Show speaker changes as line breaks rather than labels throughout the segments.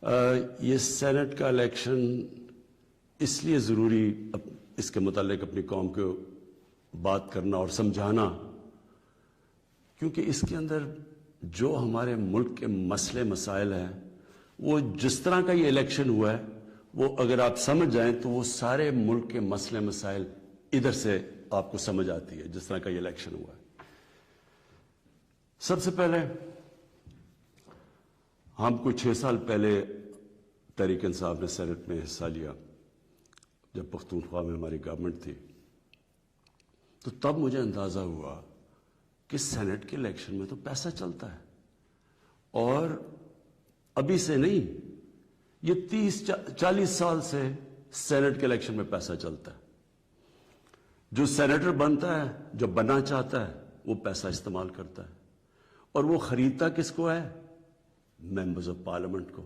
یہ سینٹ کا الیکشن اس لیے ضروری اس کے متعلق اپنی قوم کو بات کرنا اور سمجھانا کیونکہ اس کے اندر جو ہمارے ملک کے مسئلے مسائل ہیں وہ جس طرح کا یہ الیکشن ہوا ہے وہ اگر آپ سمجھ جائیں تو وہ سارے ملک کے مسئلے مسائل ادھر سے آپ کو سمجھ آتی ہے جس طرح کا یہ الیکشن ہوا ہے۔ سب سے پہلے ہم کو 6 سال پہلے تحریک انصاف نے سینٹ میں حصہ لیا جب پختونخوا میں ہماری گورنمنٹ تھی، تو تب مجھے اندازہ ہوا کہ سینٹ کے الیکشن میں تو پیسہ چلتا ہے، اور ابھی سے نہیں، یہ 30-40 سال سے سینٹ کے الیکشن میں پیسہ چلتا ہے۔ جو سینیٹر بنتا ہے، جو بننا چاہتا ہے، وہ پیسہ استعمال کرتا ہے، اور وہ خریدتا کس کو ہے؟ ممبرز آف پارلیمنٹ کو۔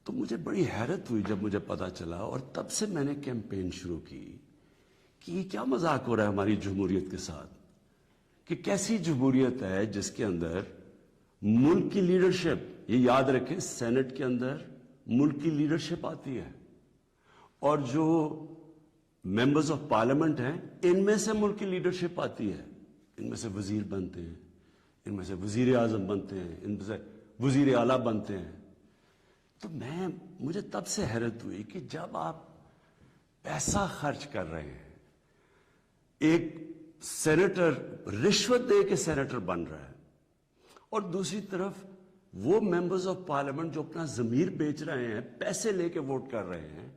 تو مجھے بڑی حیرت ہوئی جب مجھے پتا چلا، اور تب سے میں نے کیمپین شروع کی کہ یہ کیا مذاق ہو رہا ہے ہماری جمہوریت کے ساتھ، کہ کیسی جمہوریت ہے جس کے اندر ملک کی لیڈرشپ، یہ یاد رکھیں سینٹ کے اندر ملک کی لیڈرشپ آتی ہے، اور جو ممبرز آف پارلیمنٹ ہیں ان میں سے ملک کی لیڈرشپ آتی ہے، ان میں سے وزیر بنتے ہیں، ان میں سے وزیر اعظم بنتے ہیں، ان میں سے وزیر اعلیٰ بنتے ہیں۔ تو مجھے تب سے حیرت ہوئی کہ جب آپ پیسہ خرچ کر رہے ہیں، ایک سینیٹر رشوت دے کے سینیٹر بن رہا ہے، اور دوسری طرف وہ ممبرز آف پارلیمنٹ جو اپنا ضمیر بیچ رہے ہیں، پیسے لے کے ووٹ کر رہے ہیں،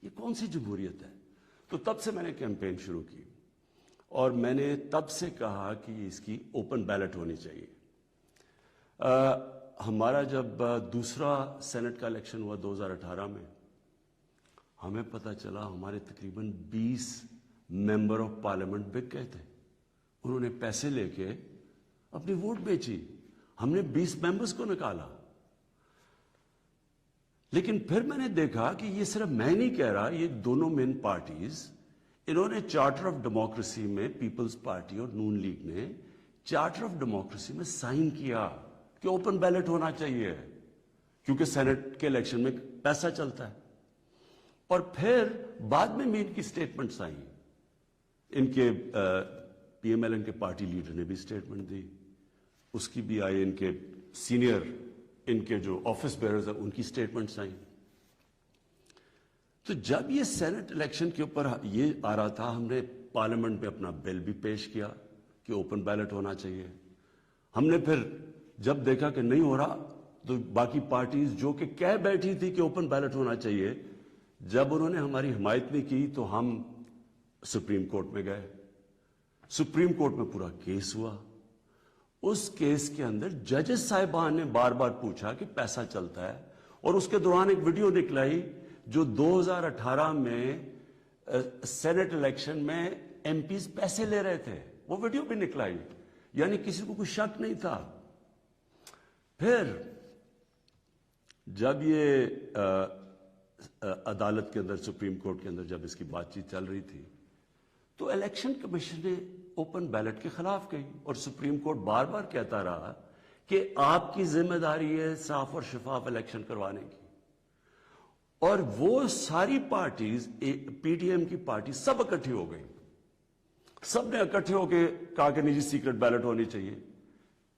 یہ کون سی جمہوریت ہے؟ تو تب سے میں نے کیمپین شروع کی، اور میں نے تب سے کہا کہ اس کی اوپن بیلٹ ہونی چاہیے۔ ہمارا جب دوسرا سینٹ کا الیکشن ہوا 2018 میں، ہمیں پتہ چلا ہمارے تقریباً 20 ممبر آف پارلیمنٹ بک گئے تھے، انہوں نے پیسے لے کے اپنی ووٹ بیچی، ہم نے 20 ممبرز کو نکالا۔ لیکن پھر میں نے دیکھا کہ یہ صرف میں نہیں کہہ رہا، یہ دونوں مین پارٹیز، انہوں نے چارٹر آف ڈیموکریسی میں، پیپلز پارٹی اور نون لیگ نے چارٹر آف ڈیموکریسی میں سائن کیا کہ اوپن بیلٹ ہونا چاہیے، کیونکہ سینٹ کے الیکشن میں پیسہ چلتا ہے۔ اور پھر بعد میں بھی ان کی سٹیٹمنٹس آئیں، ان کے پی ایم ایل این کے پارٹی لیڈر نے بھی سٹیٹمنٹ دی، اس کی بھی آئی، ان کے سینئر، ان کے جو آفس بیئرز ہیں ان کی سٹیٹمنٹس آئیں۔ تو جب یہ سینٹ الیکشن کے اوپر یہ آ رہا تھا، ہم نے پارلیمنٹ میں اپنا بل بھی پیش کیا کہ اوپن بیلٹ ہونا چاہیے۔ ہم نے پھر جب دیکھا کہ نہیں ہو رہا تو باقی پارٹیز جو کہ کہہ بیٹھی تھی کہ اوپن بیلٹ ہونا چاہیے، جب انہوں نے ہماری حمایت نہیں کی تو ہم سپریم کورٹ میں گئے۔ سپریم کورٹ میں پورا کیس ہوا، اس کیس کے اندر ججز صاحبان نے بار بار پوچھا کہ پیسہ چلتا ہے، اور اس کے دوران ایک ویڈیو نکلائی جو 2018 میں سینٹ الیکشن میں ایم پیز پیسے لے رہے تھے، وہ ویڈیو بھی نکلائی، یعنی کسی کو کوئی شک نہیں تھا۔ پھر جب یہ عدالت کے اندر، سپریم کورٹ کے اندر جب اس کی بات چیت چل رہی تھی، تو الیکشن کمیشن نے اوپن بیلٹ کے خلاف کہی، اور سپریم کورٹ بار بار کہتا رہا کہ آپ کی ذمہ داری ہے صاف اور شفاف الیکشن کروانے کی۔ اور وہ ساری پارٹیز، پی ڈی ایم کی پارٹی سب اکٹھی ہو گئی، سب نے اکٹھے ہو کے کہا کہ نہیں جی سیکرٹ بیلٹ ہونی چاہیے،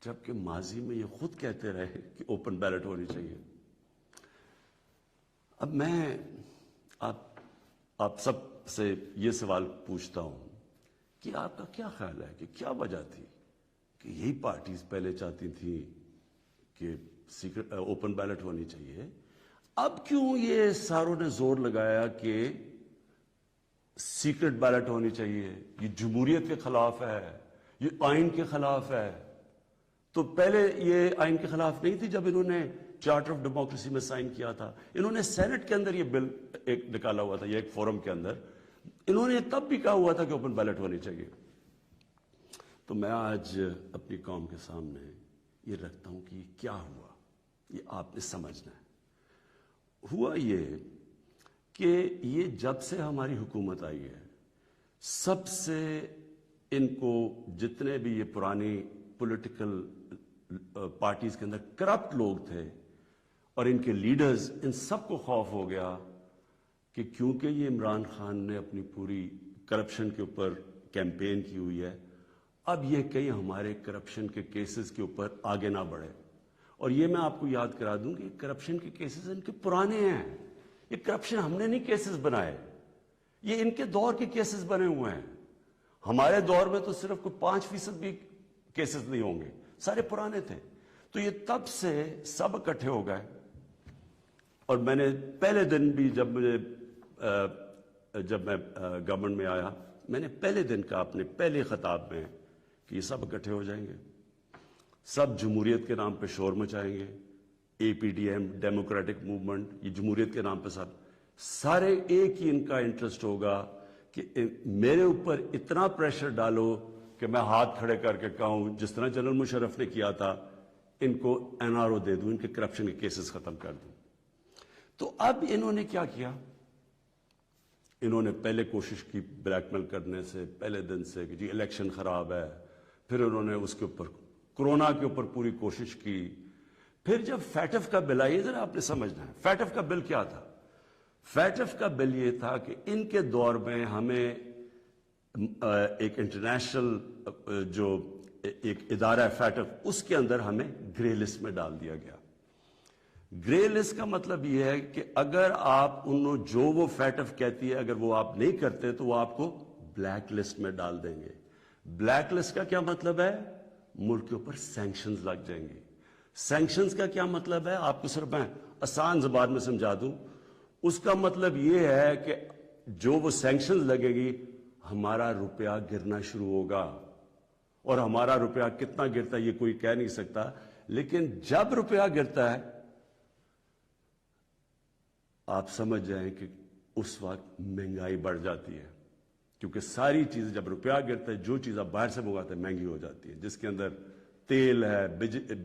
جبکہ ماضی میں یہ خود کہتے رہے کہ اوپن بیلٹ ہونی چاہیے۔ اب میں آپ سب سے یہ سوال پوچھتا ہوں کہ آپ کا کیا خیال ہے کہ کیا وجہ تھی کہ یہی پارٹیز پہلے چاہتی تھیں کہ سیکرٹ اوپن بیلٹ ہونی چاہیے، اب کیوں یہ ساروں نے زور لگایا کہ سیکرٹ بیلٹ ہونی چاہیے؟ یہ جمہوریت کے خلاف ہے، یہ آئین کے خلاف ہے۔ تو پہلے یہ آئین کے خلاف نہیں تھی جب انہوں نے چارٹر آف ڈیموکریسی میں سائن کیا تھا، انہوں نے سینٹ کے اندر یہ بل ایک نکالا ہوا تھا، یہ ایک فورم کے اندر انہوں نے تب بھی کہا ہوا تھا کہ اوپن بیلٹ ہونی چاہیے۔ تو میں آج اپنی قوم کے سامنے یہ رکھتا ہوں کہ کیا ہوا، یہ آپ نے سمجھنا ہے۔ ہوا یہ کہ یہ جب سے ہماری حکومت آئی ہے، سب سے ان کو جتنے بھی یہ پرانی پولیٹیکل پارٹیز کے اندر کرپٹ لوگ تھے، اور ان کے لیڈرز، ان سب کو خوف ہو گیا کہ کیونکہ یہ عمران خان نے اپنی پوری کرپشن کے اوپر کیمپین کی ہوئی ہے، اب یہ کہیں ہمارے کرپشن کے کیسز کے اوپر آگے نہ بڑھے. اور یہ میں آپ کو یاد کرا دوں کہ کرپشن کے کیسز ان کے پرانے ہیں. یہ کرپشن ہم نے نہیں کیسز بنائے، یہ ان کے دور کے کیسز بنے ہوئے ہیں. ہمارے دور میں تو صرف کوئی 5% بھی کیسز نہیں ہوں گے، سارے پرانے تھے. تو یہ تب سے سب اکٹھے ہو گئے. اور میں نے پہلے دن بھی جب میں گورنمنٹ میں آیا، میں نے پہلے دن کہا اپنے پہلے خطاب میں کہ یہ سب اکٹھے ہو جائیں گے، سب جمہوریت کے نام پہ شور مچائیں گے. A P D M, democratic movement, یہ جمہوریت کے نام پہ سارے ایک ہی ان کا انٹرسٹ ہوگا کہ میرے اوپر اتنا پریشر ڈالو کہ میں ہاتھ کھڑے کر کے کہوں جس طرح جنرل مشرف نے کیا تھا، ان کو این آر او دے دوں، ان کے کرپشن کے کیسز ختم کر دوں. تو اب انہوں نے کیا کیا؟ انہوں نے پہلے کوشش کی بلیک میل کرنے سے پہلے دن سے کہ جی الیکشن خراب ہے. پھر انہوں نے اس کے اوپر کورونا کے اوپر پوری کوشش کی. پھر جب فیٹف کا بل آئی، ذرا آپ نے سمجھنا ہے فیٹف کا بل کیا تھا. فیٹف کا بل یہ تھا کہ ان کے دور میں ہمیں ایک انٹرنیشنل جو ایک ادارہ ہے فیٹف، اس کے اندر ہمیں گرے لسٹ میں ڈال دیا گیا. گرے لسٹ کا مطلب یہ ہے کہ اگر آپ جو وہ فیٹف کہتی ہے اگر وہ آپ نہیں کرتے تو وہ آپ کو بلیک لسٹ میں ڈال دیں گے. بلیک لسٹ کا کیا مطلب ہے؟ ملک کے اوپر سینکشنز لگ جائیں گے. سینکشنز کا کیا مطلب ہے؟ آپ کو صرف میں آسان زبان میں سمجھا دوں. اس کا مطلب یہ ہے کہ جو وہ سینکشنز لگے گی، ہمارا روپیہ گرنا شروع ہوگا. اور ہمارا روپیہ کتنا گرتا ہے یہ کوئی کہہ نہیں سکتا، لیکن جب روپیہ گرتا ہے آپ سمجھ جائیں کہ اس وقت مہنگائی بڑھ جاتی ہے. کیونکہ ساری چیزیں جب روپیہ گرتا ہے، جو چیز آپ باہر سے منگاتے ہیں مہنگی ہو جاتی ہے، جس کے اندر تیل ہے،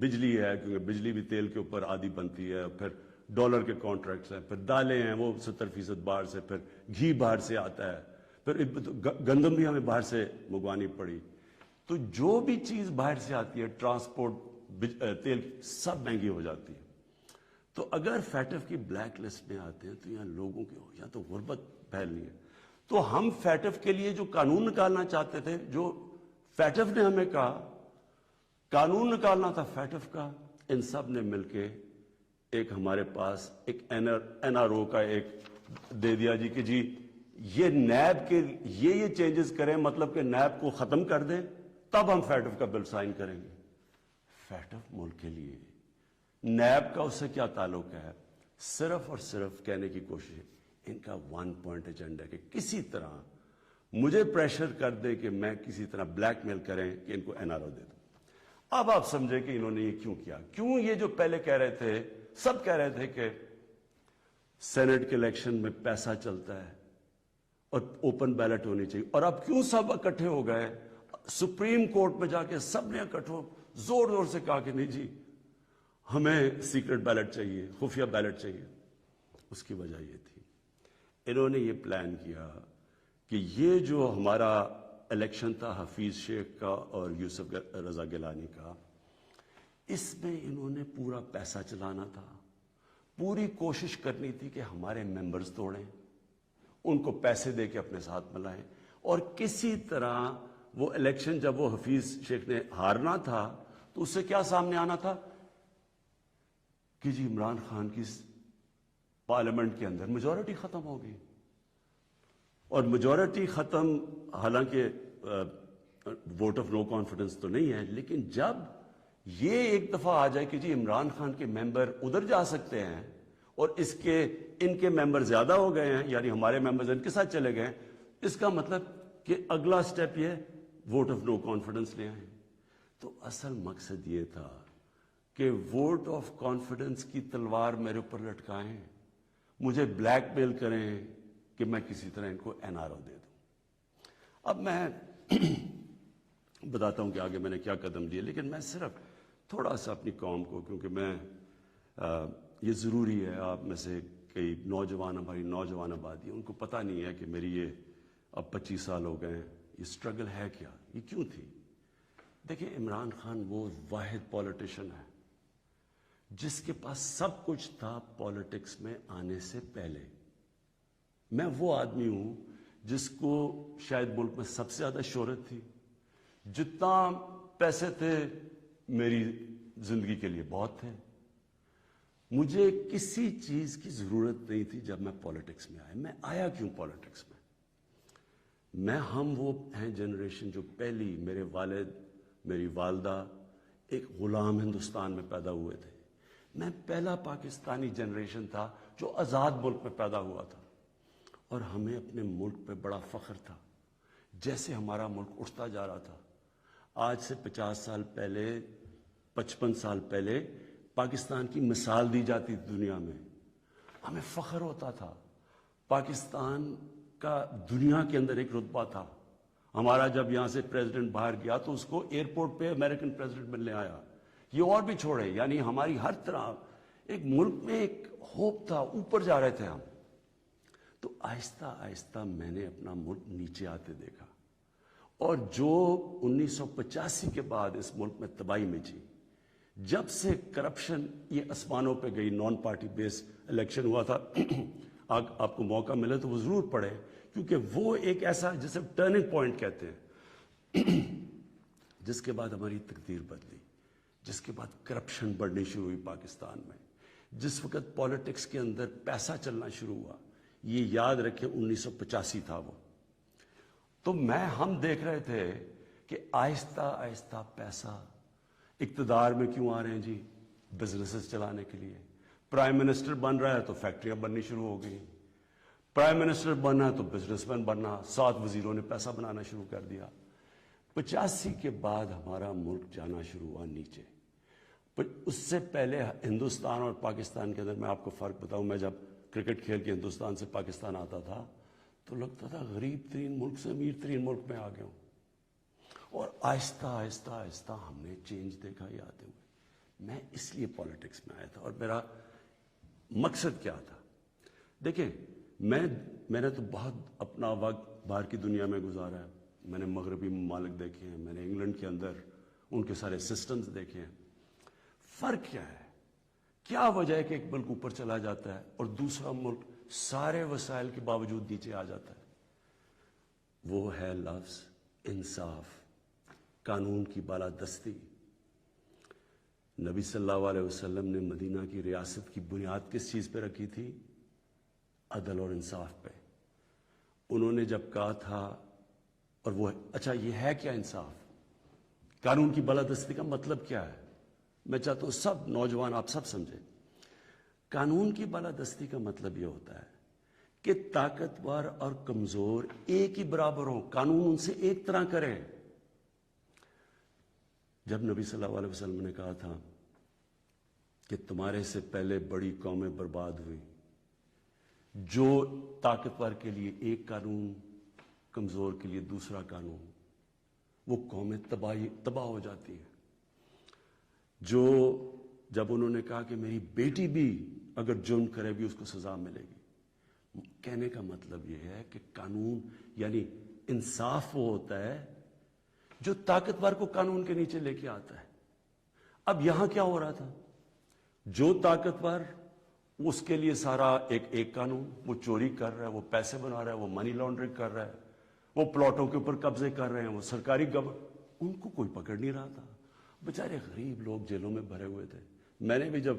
بجلی ہے، کیونکہ بجلی بھی تیل کے اوپر آدھی بنتی ہے، پھر ڈالر کے کانٹریکٹس ہیں، پھر دالیں ہیں وہ 70% باہر سے، پھر گھی باہر سے آتا ہے، پھر گندم بھی ہمیں باہر سے منگوانی پڑی. تو جو بھی چیز باہر سے آتی ہے، ٹرانسپورٹ، تیل، سب مہنگی ہو جاتی ہے. تو اگر فیٹف کی بلیک لسٹ میں آتے ہیں تو یہاں لوگوں کے یہاں تو غربت پھیلنی ہے. تو ہم فیٹف کے لیے جو قانون نکالنا چاہتے تھے، جو فیٹف نے ہمیں کہا قانون نکالنا تھا فیٹف کا، ان سب نے مل کے ایک ہمارے پاس ایک این آر او کا ایک دے دیا جی کہ جی یہ نیب کے یہ چینجز کریں، مطلب کہ نیب کو ختم کر دیں، تب ہم فیٹف کا بل سائن کریں گے. فیٹف ملک کے لیے، نیب کا اس سے کیا تعلق ہے؟ صرف اور صرف کہنے کی کوشش ہے. ان کا 1 پوائنٹ ایجنڈا ہے کہ کسی طرح مجھے پریشر کر دے کہ میں کسی طرح بلیک میل کریں کہ ان کو این آر او دے دوں. اب آپ سمجھیں کہ انہوں نے یہ کیوں کیا. کیوں یہ جو پہلے کہہ رہے تھے، سب کہہ رہے تھے کہ سینٹ کے الیکشن میں پیسہ چلتا ہے اور اوپن بیلٹ ہونی چاہیے، اور اب کیوں سب اکٹھے ہو گئے؟ سپریم کورٹ میں جا کے سب نے اکٹھے زور زور سے کہا کہ نہیں جی ہمیں سیکرٹ بیلٹ چاہیے، خفیہ بیلٹ چاہیے. اس کی وجہ یہ تھی انہوں نے یہ پلان کیا کہ یہ جو ہمارا الیکشن تھا حفیظ شیخ کا اور یوسف رضا گیلانی کا، اس میں انہوں نے پورا پیسہ چلانا تھا. پوری کوشش کرنی تھی کہ ہمارے ممبرز توڑیں، ان کو پیسے دے کے اپنے ساتھ ملائیں، اور کسی طرح وہ الیکشن جب وہ حفیظ شیخ نے ہارنا تھا تو اس سے کیا سامنے آنا تھا کہ جی عمران خان کی پارلیمنٹ کے اندر میجورٹی ختم ہو گئی. اور میجورٹی ختم، حالانکہ ووٹ آف نو کانفیڈنس تو نہیں ہے، لیکن جب یہ ایک دفعہ آ جائے کہ جی عمران خان کے ممبر ادھر جا سکتے ہیں اور ان کے ممبر زیادہ ہو گئے ہیں، یعنی ہمارے ممبرز ان کے ساتھ چلے گئے، اس کا مطلب کہ اگلا سٹیپ یہ ووٹ آف نو کانفیڈنس لے آئیں. تو اصل مقصد یہ تھا کہ ووٹ آف کانفیڈنس کی تلوار میرے اوپر لٹکائیں، مجھے بلیک میل کریں کہ میں کسی طرح ان کو این آر او دے دوں. اب میں بتاتا ہوں کہ آگے میں نے کیا قدم لیے، لیکن میں صرف تھوڑا سا اپنی قوم کو، کیونکہ میں یہ ضروری ہے، آپ میں سے کئی نوجوان، ہماری نوجوان آبادی، ان کو پتہ نہیں ہے کہ میری یہ اب 25 سال ہو گئے ہیں، یہ سٹرگل ہے کیا، یہ کیوں تھی. دیکھیں عمران خان وہ واحد پولیٹیشین ہے جس کے پاس سب کچھ تھا پالیٹکس میں آنے سے پہلے. میں وہ آدمی ہوں جس کو شاید ملک میں سب سے زیادہ شہرت تھی. جتنا پیسے تھے میری زندگی کے لیے بہت تھے. مجھے کسی چیز کی ضرورت نہیں تھی جب میں پالیٹکس میں آیا. میں آیا کیوں پالیٹکس میں ہم وہ ہیں جنریشن جو پہلی، میرے والد میری والدہ ایک غلام ہندوستان میں پیدا ہوئے تھے. میں پہلا پاکستانی جنریشن تھا جو آزاد ملک میں پیدا ہوا تھا، اور ہمیں اپنے ملک پہ بڑا فخر تھا. جیسے ہمارا ملک اٹھتا جا رہا تھا، آج سے 50 سال پہلے 55 سال پہلے پاکستان کی مثال دی جاتی تھی دنیا میں، ہمیں فخر ہوتا تھا. پاکستان کا دنیا کے اندر ایک رتبہ تھا. ہمارا جب یہاں سے پریزیڈنٹ باہر گیا تو اس کو ایئرپورٹ پہ امریکن پریزیڈنٹ ملنے آیا. یہ اور بھی چھوڑے، یعنی ہماری ہر طرح ایک ملک میں ایک ہوپ تھا، اوپر جا رہے تھے ہم. تو آہستہ آہستہ میں نے اپنا ملک نیچے آتے دیکھا، اور جو 1985 کے بعد اس ملک میں تباہی مچی، جب سے کرپشن یہ آسمانوں پہ گئی، نان پارٹی بیس الیکشن ہوا تھا. آپ کو موقع ملے تو وہ ضرور پڑھے، کیونکہ وہ ایک ایسا جسے ٹرننگ پوائنٹ کہتے ہیں، جس کے بعد ہماری تقدیر بدلی، جس کے بعد کرپشن بڑھنی شروع ہوئی پاکستان میں، جس وقت پالیٹکس کے اندر پیسہ چلنا شروع ہوا. یہ یاد رکھیں 1985 تھا وہ. تو ہم دیکھ رہے تھے کہ آہستہ آہستہ پیسہ اقتدار میں کیوں آ رہے ہیں جی؟ بزنسز چلانے کے لیے. پرائم منسٹر بن رہا ہے تو فیکٹریاں بننی شروع ہو گئی. پرائم منسٹر بننا ہے تو بزنس مین بننا. 7 وزیروں نے پیسہ بنانا شروع کر دیا. 85 کے بعد ہمارا ملک جانا شروع ہوا نیچے. اس سے پہلے ہندوستان اور پاکستان کے اندر میں آپ کو فرق بتاؤں، میں جب کرکٹ کھیل کے ہندوستان سے پاکستان آتا تھا تو لگتا تھا غریب ترین ملک سے امیر ترین ملک میں آ گیا ہوں. اور آہستہ آہستہ آہستہ ہم نے چینج دیکھا یہ آتے ہوئے. میں اس لیے پالیٹکس میں آیا تھا، اور میرا مقصد کیا تھا؟ دیکھیں، میں نے تو بہت اپنا وقت باہر کی دنیا میں گزارا ہے. میں نے مغربی ممالک دیکھے ہیں، میں نے انگلینڈ کے اندر ان کے سارے سسٹمز دیکھے ہیں. فرق کیا ہے؟ کیا وجہ ہے کہ ایک ملک اوپر چلا جاتا ہے اور دوسرا ملک سارے وسائل کے باوجود نیچے آ جاتا ہے؟ وہ ہے لفظ انصاف، قانون کی بالادستی. نبی صلی اللہ علیہ وسلم نے مدینہ کی ریاست کی بنیاد کس چیز پہ رکھی تھی؟ عدل اور انصاف پہ. انہوں نے جب کہا تھا، اور وہ اچھا یہ ہے کیا انصاف؟ قانون کی بالادستی کا مطلب کیا ہے؟ میں چاہتا ہوں سب نوجوان آپ سب سمجھیں. قانون کی بالادستی کا مطلب یہ ہوتا ہے کہ طاقتور اور کمزور ایک ہی برابر ہوں، قانون ان سے ایک طرح کرے. جب نبی صلی اللہ علیہ وسلم نے کہا تھا کہ تمہارے سے پہلے بڑی قومیں برباد ہوئی، جو طاقتور کے لیے ایک قانون، کمزور کے لیے دوسرا قانون، وہ قومیں تباہ ہو جاتی ہیں. جو جب انہوں نے کہا کہ میری بیٹی بھی اگر جرم کرے بھی اس کو سزا ملے گی، کہنے کا مطلب یہ ہے کہ قانون یعنی انصاف وہ ہوتا ہے جو طاقتور کو قانون کے نیچے لے کے آتا ہے. اب یہاں کیا ہو رہا تھا؟ جو طاقتور، اس کے لیے سارا ایک قانون، وہ چوری کر رہا ہے، وہ پیسے بنا رہا ہے، وہ منی لانڈرنگ کر رہا ہے، وہ پلاٹوں کے اوپر قبضے کر رہے ہیں، وہ سرکاری ان کو کوئی پکڑ نہیں رہا تھا. بیچارے غریب لوگ جیلوں میں بھرے ہوئے تھے. میں نے بھی جب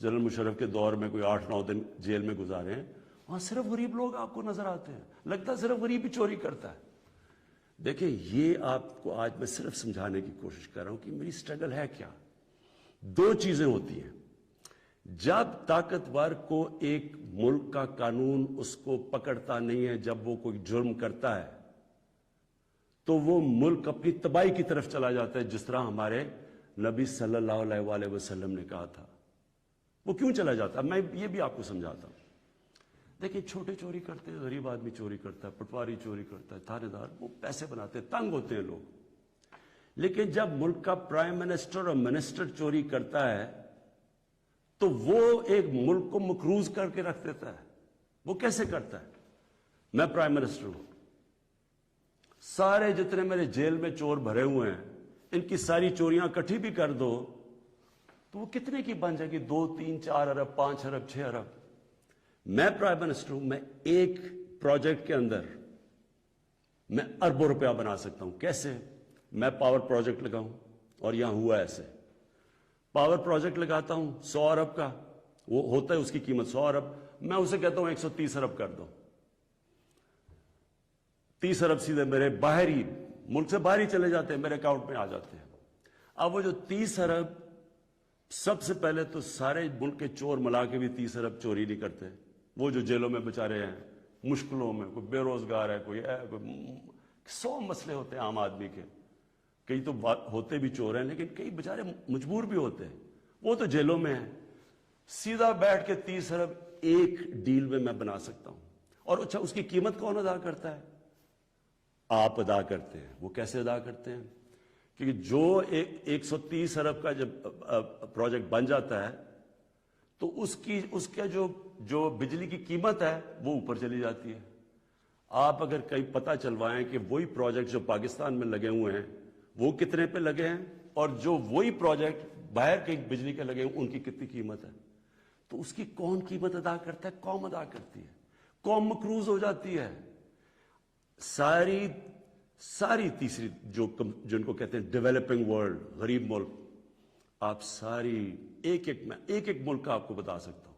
جنرل مشرف کے دور میں کوئی 8-9 دن جیل میں گزارے ہیں، وہاں صرف غریب لوگ آپ کو نظر آتے ہیں، لگتا ہے صرف غریب ہی چوری کرتا ہے. دیکھیں، یہ آپ کو آج میں صرف سمجھانے کی کوشش کر رہا ہوں کہ میری سٹرگل ہے کیا. 2 چیزیں ہوتی ہیں. جب طاقتور کو ایک ملک کا قانون اس کو پکڑتا نہیں ہے، جب وہ کوئی جرم کرتا ہے تو وہ ملک اپنی تباہی کی طرف چلا جاتا ہے، جس طرح ہمارے نبی صلی اللہ علیہ وسلم نے کہا تھا. وہ کیوں چلا جاتا ہے؟ میں یہ بھی آپ کو سمجھاتا ہوں. دیکھیں، چھوٹے چوری کرتے ہیں، غریب آدمی چوری کرتا ہے، پٹواری چوری کرتا ہے، تھانے دار، وہ پیسے بناتے ہیں، تنگ ہوتے ہیں لوگ. لیکن جب ملک کا پرائم منسٹر اور منسٹر چوری کرتا ہے تو وہ ایک ملک کو مقروض کر کے رکھ دیتا ہے. وہ کیسے کرتا ہے؟ میں پرائم منسٹر ہوں، سارے جتنے میرے جیل میں چور بھرے ہوئے ہیں، ان کی ساری چوریاں اکٹھی بھی کر دو تو وہ کتنے کی بن جائے گی؟ 2, 3, 4 ارب, 5 ارب, 6 ارب. میں پرائم منسٹر ہوں, میں ایک پروجیکٹ کے اندر میں اربوں روپیہ بنا سکتا ہوں. کیسے؟ میں پاور پروجیکٹ لگاؤں, اور یہاں ہوا ایسے, پاور پروجیکٹ لگاتا ہوں 100 ارب کا, وہ ہوتا ہے اس کی قیمت 100 ارب, میں اسے کہتا ہوں 130 ارب کر دو. 30 ارب سیدھے میرے باہر ہی, ملک سے باہر ہی چلے جاتے ہیں, میرے اکاؤنٹ میں آ جاتے ہیں. اب وہ جو 30 ارب, سب سے پہلے تو سارے ملک کے چور ملا کے بھی 30 ارب چوری نہیں کرتے. وہ جو جیلوں میں بےچارے ہیں, مشکلوں میں, کوئی بے روزگار ہے, کوئی 100 مسئلے ہوتے ہیں عام آدمی کے. کئی تو ہوتے بھی چور ہیں, لیکن کئی بےچارے مجبور بھی ہوتے ہیں, وہ تو جیلوں میں ہیں. سیدھا بیٹھ کے 30 ارب ایک ڈیل میں میں بنا سکتا ہوں. اور اچھا, اس کی قیمت کون ادا کرتا ہے؟ آپ ادا کرتے ہیں. وہ کیسے ادا کرتے ہیں؟ کیونکہ جو 130 ارب کا جب پروجیکٹ بن جاتا ہے تو اس کا جو بجلی کی قیمت ہے وہ اوپر چلی جاتی ہے. آپ اگر کہیں پتہ چلوائیں کہ وہی پروجیکٹ جو پاکستان میں لگے ہوئے ہیں وہ کتنے پہ لگے ہیں, اور جو وہی پروجیکٹ باہر کے بجلی کے لگے ہیں ان کی کتنی قیمت ہے, تو اس کی کون قیمت ادا کرتا ہے؟ قوم ادا کرتی ہے. قوم مقروض ہو جاتی ہے. ساری تیسری جن کو کہتے ہیں ڈیولپنگ ورلڈ, غریب ملک, آپ ساری ایک ایک ملک کا آپ کو بتا سکتا ہوں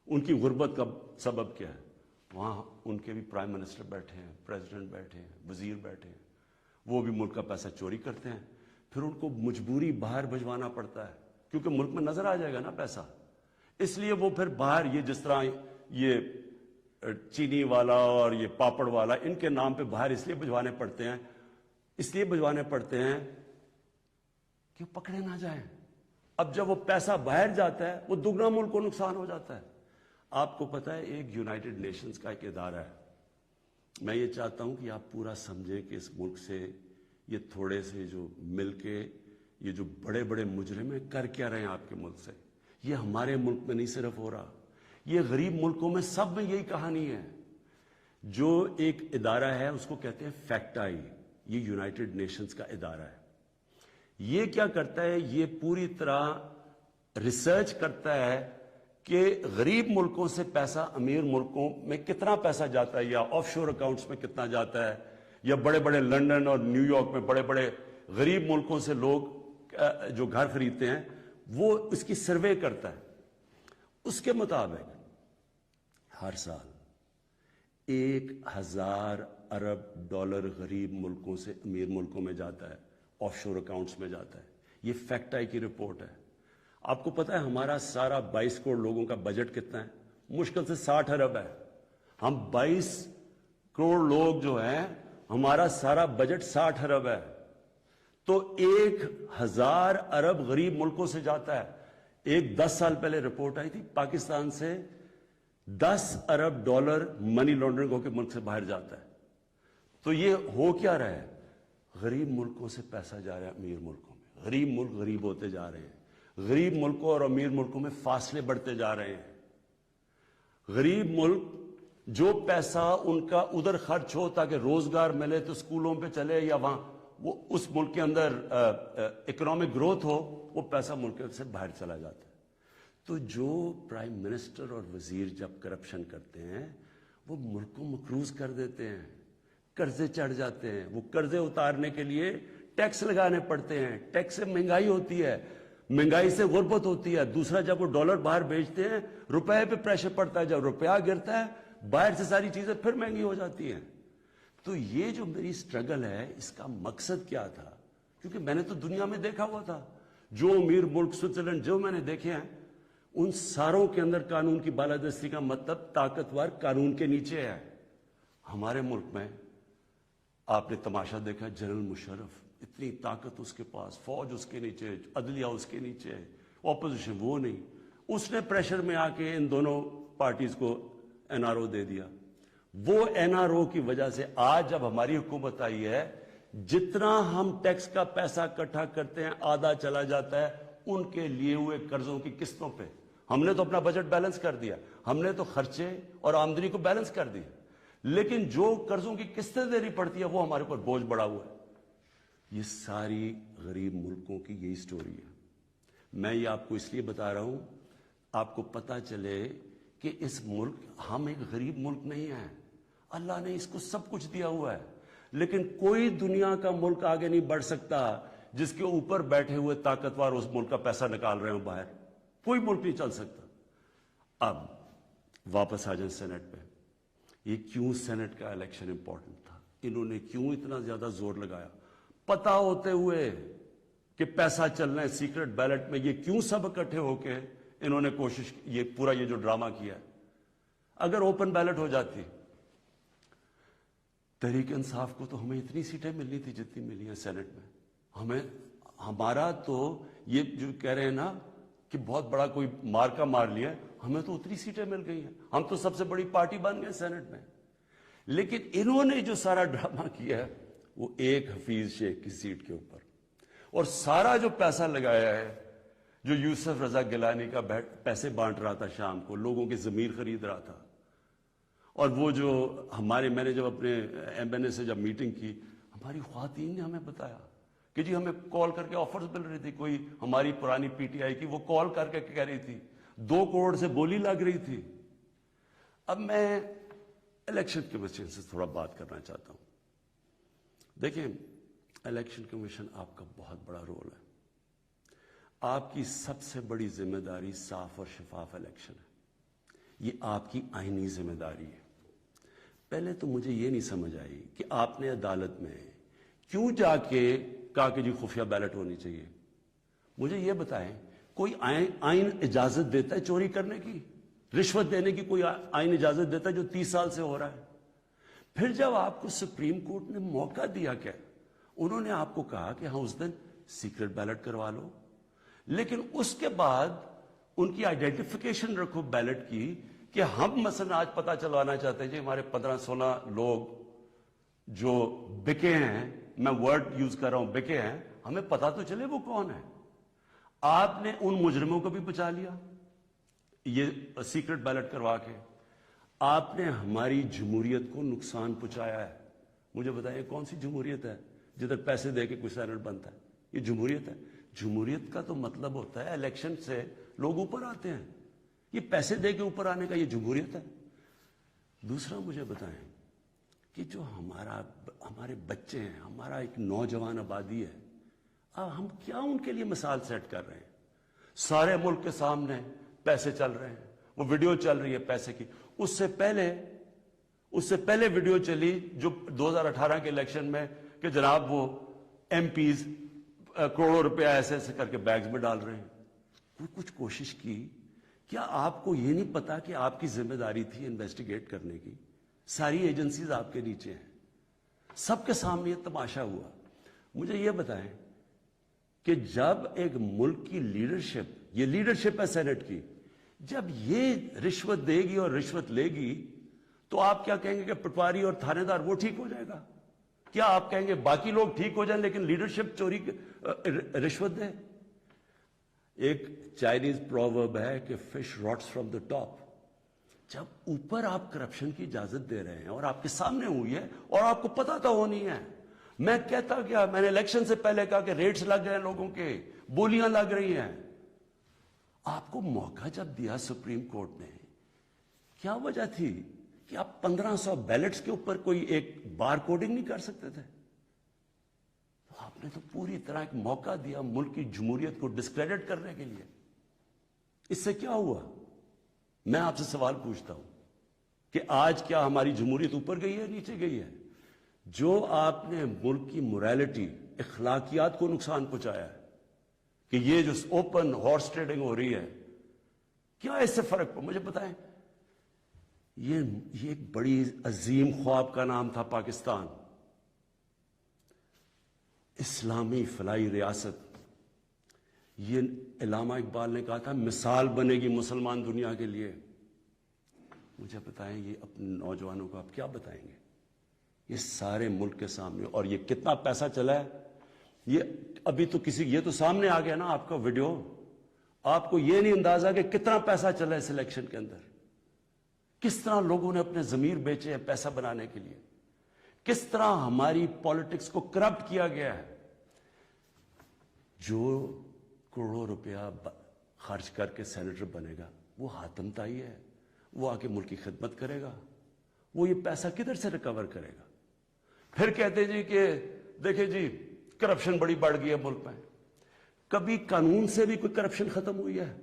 ان کی غربت کا سبب کیا ہے. وہاں ان کے بھی پرائم منسٹر بیٹھے ہیں, پریزیڈنٹ بیٹھے ہیں, وزیر بیٹھے ہیں, وہ بھی ملک کا پیسہ چوری کرتے ہیں. پھر ان کو مجبوری باہر بھجوانا پڑتا ہے, کیونکہ ملک میں نظر آ جائے گا نا پیسہ, اس لیے وہ پھر باہر, یہ جس طرح یہ چینی والا اور یہ پاپڑ والا, ان کے نام پہ باہر اس لیے بھجوانے پڑتے ہیں کہ پکڑے نہ جائیں. اب جب وہ پیسہ باہر جاتا ہے وہ دگنا ملک کو نقصان ہو جاتا ہے. آپ کو پتا ہے ایک یونائٹڈ نیشنز کا ایک ادارہ ہے, میں یہ چاہتا ہوں کہ آپ پورا سمجھیں کہ اس ملک سے یہ تھوڑے سے جو مل کے یہ جو بڑے بڑے مجرم ہیں کر کیا رہے ہیں آپ کے ملک سے. یہ ہمارے ملک میں نہیں صرف ہو رہا, یہ غریب ملکوں میں سب میں یہی کہانی ہے. جو ایک ادارہ ہے اس کو کہتے ہیں فیکٹ آئی, یہ یونائٹڈ نیشنز کا ادارہ ہے. یہ کیا کرتا ہے؟ یہ پوری طرح ریسرچ کرتا ہے کہ غریب ملکوں سے پیسہ امیر ملکوں میں کتنا پیسہ جاتا ہے, یا آف شور اکاؤنٹس میں کتنا جاتا ہے, یا بڑے بڑے لنڈن اور نیو یارک میں بڑے بڑے غریب ملکوں سے لوگ جو گھر خریدتے ہیں وہ اس کی سروے کرتا ہے. اس کے مطابق ہر سال 1000 ارب ڈالر غریب ملکوں سے امیر ملکوں میں جاتا ہے, آف شور اکاؤنٹس میں جاتا ہے. یہ فیکٹ آئی کی رپورٹ ہے. آپ کو پتا ہے ہمارا سارا 22 کروڑ لوگوں کا بجٹ کتنا ہے؟ مشکل سے 60 ارب ہے. ہم 22 کروڑ لوگ جو ہیں, ہمارا سارا بجٹ 60 ارب ہے. تو 1000 ارب غریب ملکوں سے جاتا ہے. ایک 10 سال پہلے رپورٹ آئی تھی, پاکستان سے 10 ارب ڈالر منی لانڈرنگ ہو کے ملک سے باہر جاتا ہے. تو یہ ہو کیا رہا ہے؟ غریب ملکوں سے پیسہ جا رہا ہے امیر ملکوں میں. غریب ملک غریب ہوتے جا رہے ہیں. غریب ملکوں اور امیر ملکوں میں فاصلے بڑھتے جا رہے ہیں. غریب ملک جو پیسہ ان کا ادھر خرچ ہو تاکہ روزگار ملے تو اسکولوں پہ چلے, یا وہاں وہ اس ملک کے اندر اکنامک گروتھ ہو, وہ پیسہ ملک سے باہر چلا جاتا ہے. تو جو پرائم منسٹر اور وزیر جب کرپشن کرتے ہیں وہ ملک کو مقروض کر دیتے ہیں, قرضے چڑھ جاتے ہیں. وہ قرضے اتارنے کے لیے ٹیکس لگانے پڑتے ہیں. ٹیکس سے مہنگائی ہوتی ہے, مہنگائی سے غربت ہوتی ہے. دوسرا, جب وہ ڈالر باہر بیچتے ہیں روپے پہ پریشر پڑتا ہے. جب روپیہ گرتا ہے باہر سے ساری چیزیں پھر مہنگی ہو جاتی ہیں. تو یہ جو میری سٹرگل ہے اس کا مقصد کیا تھا؟ کیونکہ میں نے تو دنیا میں دیکھا ہوا تھا, جو امیر ملک سوئٹزرلینڈ جو میں نے دیکھے ہیں ان ساروں کے اندر قانون کی بالادستی کا مطلب طاقتور قانون کے نیچے ہے. ہمارے ملک میں آپ نے تماشا دیکھا, جنرل مشرف اتنی طاقت اس کے پاس, فوج اس کے نیچے, عدلیہ اس کے نیچے, اپوزیشن وہ نہیں. اس نے پریشر میں آ کے ان دونوں پارٹیز کو NRO دے دیا. وہ NRO کی وجہ سے آج جب ہماری حکومت آئی ہے, جتنا ہم ٹیکس کا پیسہ اکٹھا کرتے ہیں آدھا چلا جاتا ہے ان کے لیے ہوئے قرضوں کی قسطوں پہ. ہم نے تو اپنا بجٹ بیلنس کر دیا, ہم نے تو خرچے اور آمدنی کو بیلنس کر دیا, لیکن جو قرضوں کی قسطیں دینی پڑتی ہے وہ ہمارے اوپر بوجھ بڑا ہوا ہے. یہ ساری غریب ملکوں کی یہی سٹوری ہے. میں یہ آپ کو اس لیے بتا رہا ہوں آپ کو پتا چلے کہ اس ملک ہم ایک غریب ملک نہیں ہیں. اللہ نے اس کو سب کچھ دیا ہوا ہے, لیکن کوئی دنیا کا ملک آگے نہیں بڑھ سکتا جس کے اوپر بیٹھے ہوئے طاقتور اس ملک کا پیسہ نکال رہے ہوں باہر. کوئی ملک نہیں چل سکتا. اب واپس آ جائیں سینٹ پہ. یہ کیوں سینٹ کا الیکشن امپورٹنٹ تھا؟ انہوں نے کیوں اتنا زیادہ زور لگایا پتا ہوتے ہوئے کہ پیسہ چلنا ہے سیکرٹ بیلٹ میں؟ یہ کیوں سب اکٹھے ہو کے انہوں نے کوشش یہ پورا یہ جو ڈرامہ کیا ہے؟ اگر اوپن بیلٹ ہو جاتی تحریک انصاف کو تو ہمیں اتنی سیٹیں ملنی تھی جتنی ملی ہیں سینٹ میں. ہمارا تو یہ جو کہہ رہے ہیں نا کہ بہت بڑا کوئی مارکا مار لیا, ہمیں تو اتنی سیٹیں مل گئی ہیں, ہم تو سب سے بڑی پارٹی بن گئے سینٹ میں. لیکن انہوں نے جو سارا ڈرامہ کیا ہے وہ ایک حفیظ شیخ کی سیٹ کے اوپر, اور سارا جو پیسہ لگایا ہے جو یوسف رضا گیلانی کا پیسے بانٹ رہا تھا شام کو, لوگوں کے ضمیر خرید رہا تھا. اور وہ جو میں نے جب اپنے ایم این اے سے جب میٹنگ کی, ہماری خواتین نے ہمیں بتایا کہ جی ہمیں کال کر کے آفرز مل رہی تھی. کوئی ہماری پرانی پی ٹی آئی کی وہ کال کر کے کہہ رہی تھی 2 کروڑ سے بولی لگ رہی تھی. اب میں الیکشن کمیشن سے تھوڑا بات کرنا چاہتا ہوں. دیکھیں, الیکشن کمیشن آپ کا بہت بڑا رول ہے. آپ کی سب سے بڑی ذمہ داری صاف اور شفاف الیکشن ہے. یہ آپ کی آئینی ذمہ داری ہے. پہلے تو مجھے یہ نہیں سمجھ آئی کہ آپ نے عدالت میں کیوں جا کے کہا کہ جی خفیہ بیلٹ ہونی چاہیے. مجھے یہ بتائیں, کوئی آئین اجازت دیتا ہے چوری کرنے کی, رشوت دینے کی؟ کوئی آئین اجازت دیتا ہے جو 30 سال سے ہو رہا ہے؟ پھر جب آپ کو سپریم کورٹ نے موقع دیا, کیا انہوں نے آپ کو کہا کہ ہاں اس دن سیکرٹ بیلٹ کروا لو, لیکن اس کے بعد ان کی آئیڈینٹیفیکیشن رکھو بیلٹ کی کہ ہم مثلا آج پتا چلوانا چاہتے ہیں جی ہمارے 15-16 لوگ جو بکے ہیں, میں ورڈ یوز کر رہا ہوں بکے ہیں, ہمیں پتا تو چلے وہ کون ہے. آپ نے ان مجرموں کو بھی بچا لیا یہ سیکرٹ بیلٹ کروا کے. آپ نے ہماری جمہوریت کو نقصان پہنچایا ہے. مجھے بتائیں کون سی جمہوریت ہے جدھر پیسے دے کے کوئی سینٹ بنتا ہے؟ یہ جمہوریت ہے؟ جمہوریت کا تو مطلب ہوتا ہے الیکشن سے لوگ اوپر آتے ہیں. یہ پیسے دے کے اوپر آنے کا یہ جمہوریت ہے؟ دوسرا مجھے بتائیں کہ جو ہمارے بچے ہیں, ہمارا ایک نوجوان آبادی ہے, اب ہم کیا ان کے لیے مثال سیٹ کر رہے ہیں؟ سارے ملک کے سامنے پیسے چل رہے ہیں, وہ ویڈیو چل رہی ہے پیسے کی. اس سے پہلے ویڈیو چلی جو 2018 کے الیکشن میں کہ جناب وہ ایم پیز کروڑوں روپے ایسے ایسے کر کے بیگز میں ڈال رہے ہیں. کوئی کچھ کوشش کی؟ کیا آپ کو یہ نہیں پتا کہ آپ کی ذمہ داری تھی انویسٹیگیٹ کرنے کی؟ ساری ایجنسیز آپ کے نیچے ہیں, سب کے سامنے یہ تماشا ہوا. مجھے یہ بتائیں کہ جب ایک ملک کی لیڈرشپ, یہ لیڈرشپ ہے سینٹ کی, جب یہ رشوت دے گی اور رشوت لے گی تو آپ کیا کہیں گے کہ پٹواری اور تھانے دار وہ ٹھیک ہو جائے گا؟ کیا آپ کہیں گے باقی لوگ ٹھیک ہو جائیں لیکن لیڈرشپ چوری رشوت دے؟ ایک چائنیز پروورب ہے کہ fish rots from the top. جب اوپر آپ کرپشن کی اجازت دے رہے ہیں اور آپ کے سامنے ہوئی ہے اور آپ کو پتا تو ہونی ہے. میں کہتا کیا, میں نے الیکشن سے پہلے کہا کہ ریٹس لگ گئے ہیں لوگوں کے, بولیاں لگ رہی ہیں. آپ کو موقع جب دیا سپریم کورٹ نے, کیا وجہ تھی کہ آپ 1500 بیلٹس کے اوپر کوئی ایک بار کوڈنگ نہیں کر سکتے تھے؟ آپ نے تو پوری طرح ایک موقع دیا ملک کی جمہوریت کو ڈسکریڈٹ کرنے کے لیے. اس سے کیا ہوا؟ میں آپ سے سوال پوچھتا ہوں کہ آج کیا ہماری جمہوریت اوپر گئی ہے نیچے گئی ہے؟ جو آپ نے ملک کی موریلٹی, اخلاقیات کو نقصان پہنچایا ہے کہ یہ جو اوپن ہارس ٹریڈنگ ہو رہی ہے, کیا اس سے فرق پڑا؟ مجھے بتائیں. یہ ایک بڑی عظیم خواب کا نام تھا پاکستان, اسلامی فلاحی ریاست. یہ علامہ اقبال نے کہا تھا مثال بنے گی مسلمان دنیا کے لیے. مجھے بتائیں یہ اپنے نوجوانوں کو آپ کیا بتائیں گے؟ یہ سارے ملک کے سامنے, اور یہ کتنا پیسہ چلا ہے یہ ابھی تو یہ تو سامنے آ گیا نا آپ کا ویڈیو. آپ کو یہ نہیں اندازہ کہ کتنا پیسہ چلا ہے اس الیکشن کے اندر, کس طرح لوگوں نے اپنے ضمیر بیچے ہیں پیسہ بنانے کے لیے, کس طرح ہماری پالیٹکس کو کرپٹ کیا گیا ہے. جو کروڑوں روپیہ خرچ کر کے سینیٹر بنے گا، وہ حاتم طائی ہے، وہ آ کے ملک کی خدمت کرے گا، وہ یہ پیسہ کدھر سے ریکور کرے گا؟ پھر کہتے جی کہ دیکھیں جی کرپشن بڑی بڑھ گئی ہے ملک میں. کبھی قانون سے بھی کوئی کرپشن ختم ہوئی ہے؟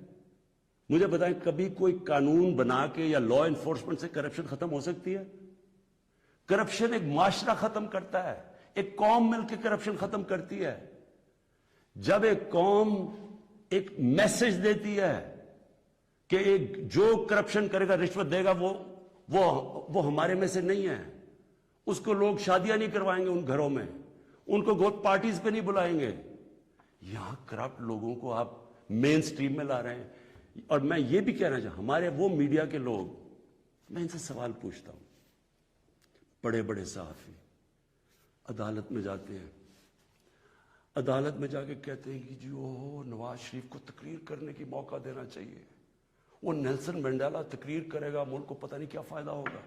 مجھے بتائیں، کبھی کوئی قانون بنا کے یا لا انفورسمنٹ سے کرپشن ختم ہو سکتی ہے؟ کرپشن ایک معاشرہ ختم کرتا ہے، ایک قوم مل کے کرپشن ختم کرتی ہے. جب ایک قوم ایک میسج دیتی ہے کہ جو کرپشن کرے گا، رشوت دے گا، وہ ہمارے میں سے نہیں ہے، اس کو لوگ شادیاں نہیں کروائیں گے ان گھروں میں، ان کو گوٹ پارٹیز پہ نہیں بلائیں گے. یہاں کرپٹ لوگوں کو آپ مین سٹریم میں لا رہے ہیں. اور میں یہ بھی کہنا چاہتا ہوں، ہمارے وہ میڈیا کے لوگ، میں ان سے سوال پوچھتا ہوں، بڑے بڑے صحافی عدالت میں جاتے ہیں، عدالت میں جا کے کہتے ہیں کہ جی نواز شریف کو تقریر کرنے کی موقع دینا چاہیے، وہ نیلسن منڈیلا تقریر کرے گا، ملک کو پتہ نہیں کیا فائدہ ہوگا.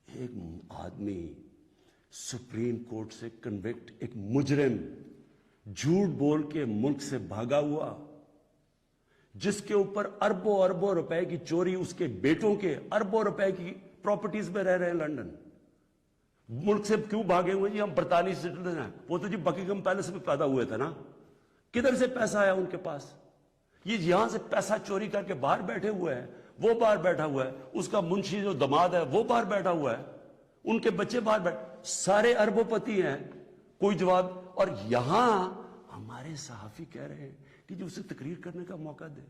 ایک آدمی سپریم کورٹ سے کنوکٹ، ایک مجرم جھوٹ بول کے ملک سے بھاگا ہوا، جس کے اوپر اربوں اربوں روپے کی چوری، اس کے بیٹوں کے اربوں روپے کی پراپرٹیز میں رہ رہے ہیں لنڈن. ملک سے کیوں بھاگے ہوئے جی؟ ہم برطانوی سٹیزن ہیں. وہ تو جی بکنگم پیلس میں پیدا ہوئے تھے نا، کدھر سے پیسہ آیا ان کے پاس؟ یہ یہاں سے پیسہ چوری کر کے باہر بیٹھے ہوئے ہیں، وہ باہر بیٹھا ہوا ہے، اس کا منشی جو دماد ہے وہ باہر بیٹھا ہوا ہے، ان کے بچے باہر بیٹھے، سارے اربوں پتی ہیں، کوئی جواب. اور یہاں ہمارے صحافی کہہ رہے ہیں کہ جو اسے تقریر کرنے کا موقع دے.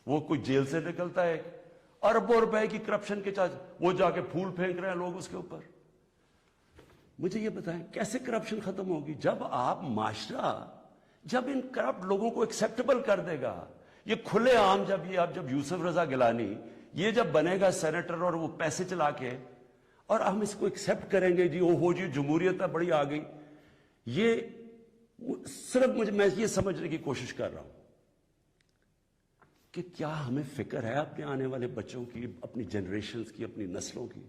وہ کوئی جیل سے نکلتا ہے اربوں روپے کی کرپشن کے چارج، وہ جا کے پھول پھینک رہے ہیں لوگ اس کے اوپر. مجھے یہ بتائیں کیسے کرپشن ختم ہوگی؟ جب آپ معاشرہ جب ان کرپٹ لوگوں کو ایکسیپٹیبل کر دے گا. یہ کھلے عام جب یوسف رضا گیلانی یہ جب بنے گا سینیٹر اور وہ پیسے چلا کے، اور ہم اس کو ایکسیپٹ کریں گے، جی جی جمہوریت بڑی آ گئی. یہ صرف میں یہ سمجھنے کی کوشش کر رہا ہوں کہ کیا ہمیں فکر ہے اپنے آنے والے بچوں کی، اپنی جنریشنز کی، اپنی نسلوں کی،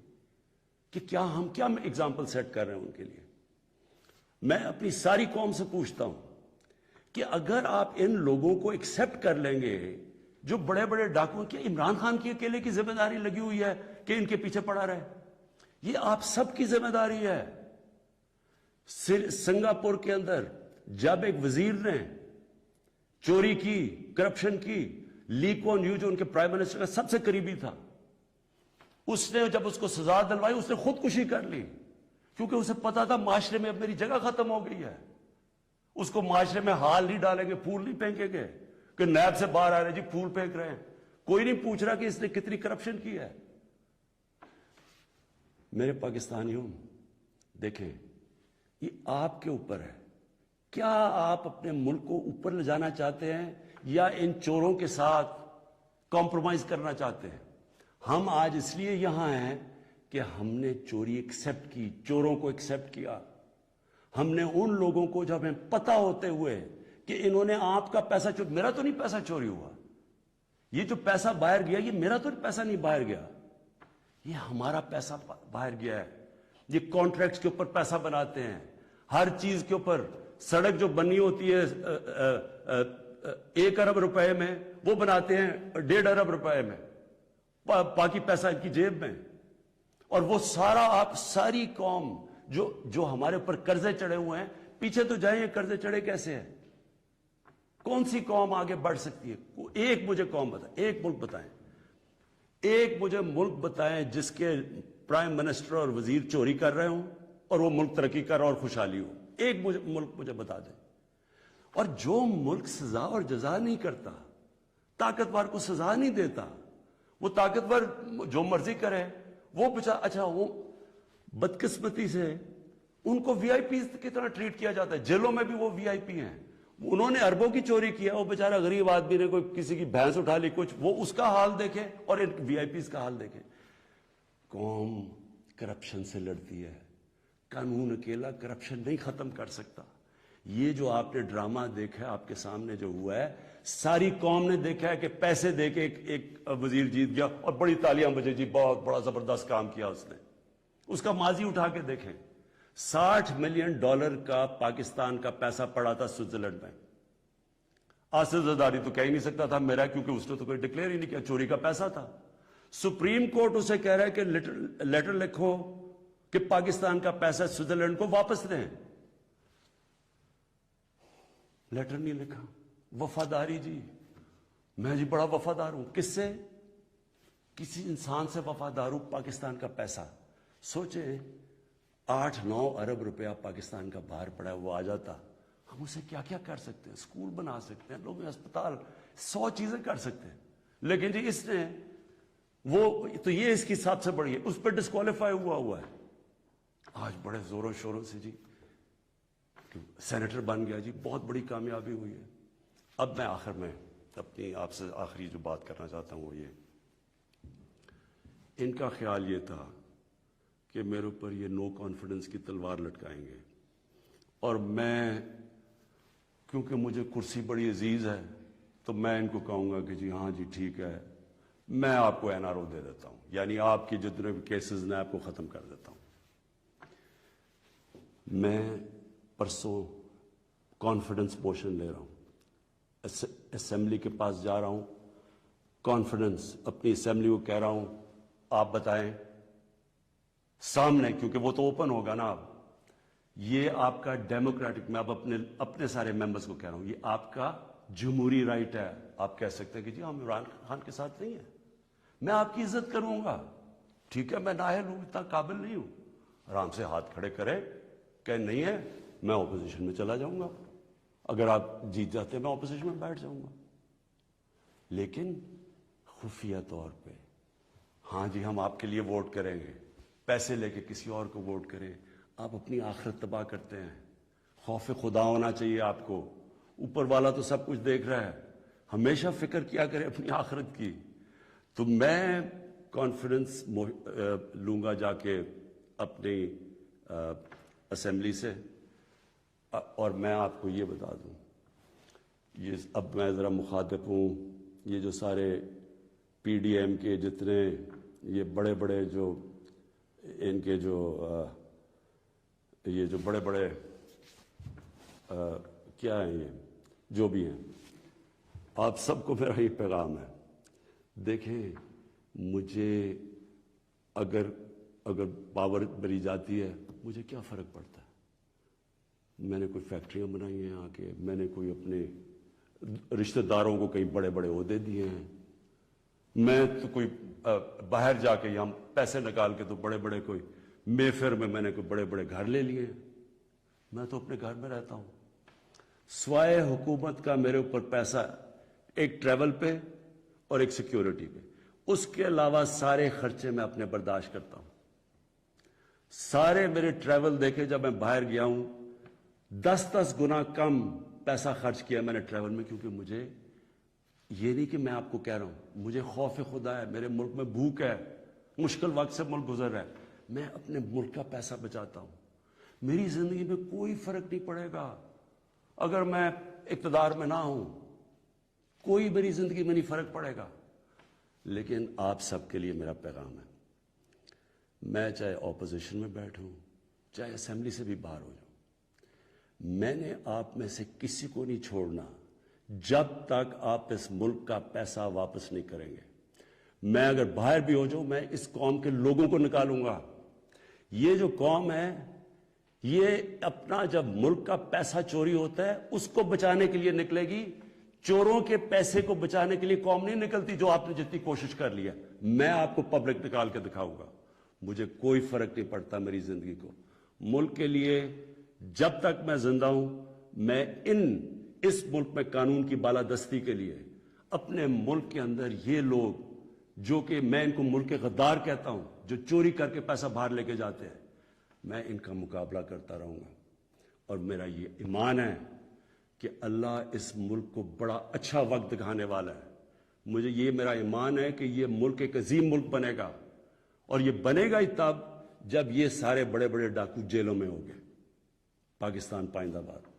کہ کیا ہم ایگزامپل سیٹ کر رہے ہیں ان کے لیے. میں اپنی ساری قوم سے پوچھتا ہوں کہ اگر آپ ان لوگوں کو ایکسیپٹ کر لیں گے جو بڑے بڑے ڈاکو، کیا عمران خان کی اکیلے کی ذمہ داری لگی ہوئی ہے کہ ان کے پیچھے پڑا رہے؟ یہ آپ سب کی ذمہ داری ہے. سنگاپور کے اندر جب ایک وزیر نے چوری کی، کرپشن کی، لی کوان یو جو ان کے پرائم منسٹر کا سب سے قریبی تھا، اس نے جب اس کو سزا دلوائی اس نے خودکشی کر لی، کیونکہ اسے پتا تھا معاشرے میں اب میری جگہ ختم ہو گئی ہے. اس کو معاشرے میں ہال نہیں ڈالیں گے، پھول نہیں پھینکیں گے کہ نیب سے باہر آ رہے جی پھول پھینک رہے ہیں. کوئی نہیں پوچھ رہا کہ اس نے کتنی کرپشن کی ہے. میرے پاکستانیوں، دیکھیں یہ آپ کے اوپر ہے. کیا آپ اپنے ملک کو اوپر لے جانا چاہتے ہیں یا ان چوروں کے ساتھ کمپرومائز کرنا چاہتے ہیں؟ ہم آج اس لیے یہاں ہیں کہ ہم نے چوری ایکسیپٹ کی، چوروں کو ایکسیپٹ کیا. ہم نے ان لوگوں کو جب ہمیں پتا ہوتے ہوئے کہ انہوں نے آپ کا پیسہ میرا تو نہیں پیسہ چوری ہوا، یہ جو پیسہ باہر گیا یہ میرا تو پیسہ نہیں باہر گیا، یہ ہمارا پیسہ باہر گیا ہے. یہ کانٹریکٹس کے اوپر پیسہ بناتے ہیں، ہر چیز کے اوپر. سڑک جو بنی ہوتی ہے 1 ارب روپے میں، وہ بناتے ہیں 1.5 ارب روپے میں، باقی پیسہ ان کی جیب میں. اور وہ سارا آپ ساری قوم جو ہمارے اوپر قرضے چڑھے ہوئے ہیں، پیچھے تو جائیں، یہ قرضے چڑھے کیسے ہیں؟ کون سی قوم آگے بڑھ سکتی ہے؟ ایک مجھے قوم بتائیں، ایک ملک بتائیں، ایک مجھے ملک بتائیں جس کے پرائم منسٹر اور وزیر چوری کر رہے ہوں اور وہ ملک ترقی کر رہا اور خوشحالی ہو. ایک ملک مجھے بتا دیں. اور جو ملک سزا اور جزا نہیں کرتا، طاقتور کو سزا نہیں دیتا، وہ طاقتور جو مرضی کرے، وہ اچھا وہ بدقسمتی سے ان کو وی آئی پی کی طرح ٹریٹ کیا جاتا ہے. جیلوں میں بھی وہ وی آئی پی ہیں. انہوں نے اربوں کی چوری کیا، وہ بیچارہ غریب آدمی نے کوئی کسی کی بھینس اٹھا لی کچھ، وہ اس کا حال دیکھیں اور ان وی آئی پیز کا حال دیکھیں. قوم کرپشن سے لڑتی ہے، قانون اکیلا کرپشن نہیں ختم کر سکتا. یہ جو آپ نے ڈرامہ دیکھا آپ کے سامنے جو ہوا ہے، ساری قوم نے دیکھا ہے کہ پیسے دے کے ایک وزیر جیت گیا اور بڑی تالیاں بجے، جی بہت بڑا زبردست کام کیا اس نے. اس کا ماضی اٹھا کے دیکھیں. $60 ملین کا پاکستان کا پیسہ پڑا تھا سوئٹزرلینڈ میں. آصف زرداری تو کہہ ہی نہیں سکتا تھا میرا، کیونکہ اس نے تو کوئی ڈکلیئر ہی نہیں کیا، چوری کا پیسہ تھا۔ سپریم کورٹ اسے کہہ رہا ہے کہ لیٹر لکھو کہ پاکستان کا پیسہ سوئٹزرلینڈ کو واپس دیں۔ لیٹر نہیں لکھا۔ وفاداری جی، میں جی بڑا وفادار ہوں۔ کس سے؟ کسی انسان سے وفادار ہوں۔ پاکستان کا پیسہ سوچیں، 8-9 ارب روپیہ پاکستان کا باہر پڑا ہے، وہ آ جاتا، ہم اسے کیا کیا کر سکتے ہیں؟ اسکول بنا سکتے ہیں، لوگ اسپتال، 100 چیزیں کر سکتے ہیں۔ لیکن جی اس نے وہ تو یہ اس کی سب سے بڑی ہے، اس پہ ڈسکوالیفائی ہوا ہے۔ آج بڑے زوروں شوروں سے جی سینیٹر بن گیا، جی بہت بڑی کامیابی ہوئی ہے۔ اب میں آخر میں اپنی آپ سے آخری جو بات کرنا چاہتا ہوں وہ یہ، ان کا خیال یہ تھا کہ میرے اوپر یہ نو کانفیڈنس کی تلوار لٹکائیں گے، اور میں کیونکہ مجھے کرسی بڑی عزیز ہے تو میں ان کو کہوں گا کہ جی ہاں جی ٹھیک ہے، میں آپ کو این آر او دے دیتا ہوں، یعنی آپ کی جتنے بھی کیسز نے آپ کو ختم کر دیتا ہوں۔ میں پرسوں کانفیڈنس موشن لے رہا ہوں، اسمبلی کے پاس جا رہا ہوں، کانفیڈنس اپنی اسمبلی کو کہہ رہا ہوں آپ بتائیں سامنے، کیونکہ وہ تو اوپن ہوگا نا، اب یہ آپ کا ڈیموکریٹک، میں اب اپنے سارے ممبرز کو کہہ رہا ہوں، یہ آپ کا جمہوری رائٹ ہے۔ آپ کہہ سکتے ہیں کہ جی ہم عمران خان کے ساتھ نہیں ہیں، میں آپ کی عزت کروں گا، ٹھیک ہے، میں نااہل ہوں، اتنا قابل نہیں ہوں، آرام سے ہاتھ کھڑے کرے کہ نہیں ہے، میں اپوزیشن میں چلا جاؤں گا، اگر آپ جیت جاتے ہیں میں اپوزیشن میں بیٹھ جاؤں گا۔ لیکن خفیہ طور پہ ہاں جی ہم آپ کے لیے ووٹ کریں گے، پیسے لے کے کسی اور کو ووٹ کریں، آپ اپنی آخرت تباہ کرتے ہیں۔ خوف خدا ہونا چاہیے آپ کو، اوپر والا تو سب کچھ دیکھ رہا ہے، ہمیشہ فکر کیا کرے اپنی آخرت کی۔ تو میں کانفیڈنس لوں گا جا کے اپنی اسمبلی سے، اور میں آپ کو یہ بتا دوں، یہ اب میں ذرا مخاطب ہوں، یہ جو سارے پی ڈی ایم کے جتنے یہ بڑے بڑے جو ان کے جو یہ جو بڑے بڑے کیا ہیں، یہ جو بھی ہیں، آپ سب کو میرا یہ پیغام ہے، دیکھیں مجھے اگر پاور بری جاتی ہے مجھے کیا فرق پڑتا ہے؟ میں نے کوئی فیکٹریاں بنائی ہیں آ کے، میں نے کوئی اپنے رشتہ داروں کو کئی بڑے بڑے عہدے دیے ہیں، میں تو کوئی باہر جا کے یہاں پیسے نکال کے تو بڑے بڑے کوئی مے فیئر میں نے کوئی بڑے بڑے گھر لے لیے ہیں، میں تو اپنے گھر میں رہتا ہوں، سوائے حکومت کا میرے اوپر پیسہ ایک ٹریول پہ اور ایک سیکیورٹی پہ، اس کے علاوہ سارے خرچے میں اپنے برداشت کرتا ہوں۔ سارے میرے ٹریول دیکھے، جب میں باہر گیا ہوں 10 گنا کم پیسہ خرچ کیا میں نے ٹریول میں، کیونکہ مجھے یہ نہیں کہ میں آپ کو کہہ رہا ہوں، مجھے خوف خدا ہے، میرے ملک میں بھوک ہے، مشکل وقت سے ملک گزر رہا ہے، میں اپنے ملک کا پیسہ بچاتا ہوں۔ میری زندگی میں کوئی فرق نہیں پڑے گا اگر میں اقتدار میں نہ ہوں، کوئی میری زندگی میں نہیں فرق پڑے گا۔ لیکن آپ سب کے لیے میرا پیغام ہے، میں چاہے اپوزیشن میں بیٹھوں چاہے اسمبلی سے بھی باہر ہو جاؤں، میں نے آپ میں سے کسی کو نہیں چھوڑنا جب تک آپ اس ملک کا پیسہ واپس نہیں کریں گے۔ میں اگر باہر بھی ہو جاؤں، میں اس قوم کے لوگوں کو نکالوں گا۔ یہ جو قوم ہے یہ اپنا جب ملک کا پیسہ چوری ہوتا ہے اس کو بچانے کے لیے نکلے گی، چوروں کے پیسے کو بچانے کے لیے قوم نہیں نکلتی، جو آپ نے جتنی کوشش کر لی ہے۔ میں آپ کو پبلک نکال کے دکھاؤں گا، مجھے کوئی فرق نہیں پڑتا میری زندگی کو، ملک کے لیے جب تک میں زندہ ہوں، میں اس ملک میں قانون کی بالادستی کے لیے اپنے ملک کے اندر یہ لوگ جو کہ میں ان کو ملک کے غدار کہتا ہوں، جو چوری کر کے پیسہ باہر لے کے جاتے ہیں، میں ان کا مقابلہ کرتا رہوں گا۔ اور میرا یہ ایمان ہے کہ اللہ اس ملک کو بڑا اچھا وقت دکھانے والا ہے، مجھے یہ میرا ایمان ہے کہ یہ ملک ایک عظیم ملک بنے گا، اور یہ بنے گا ہی تب جب یہ سارے بڑے بڑے ڈاکو جیلوں میں ہوں گے۔ پاکستان پائندہ باد۔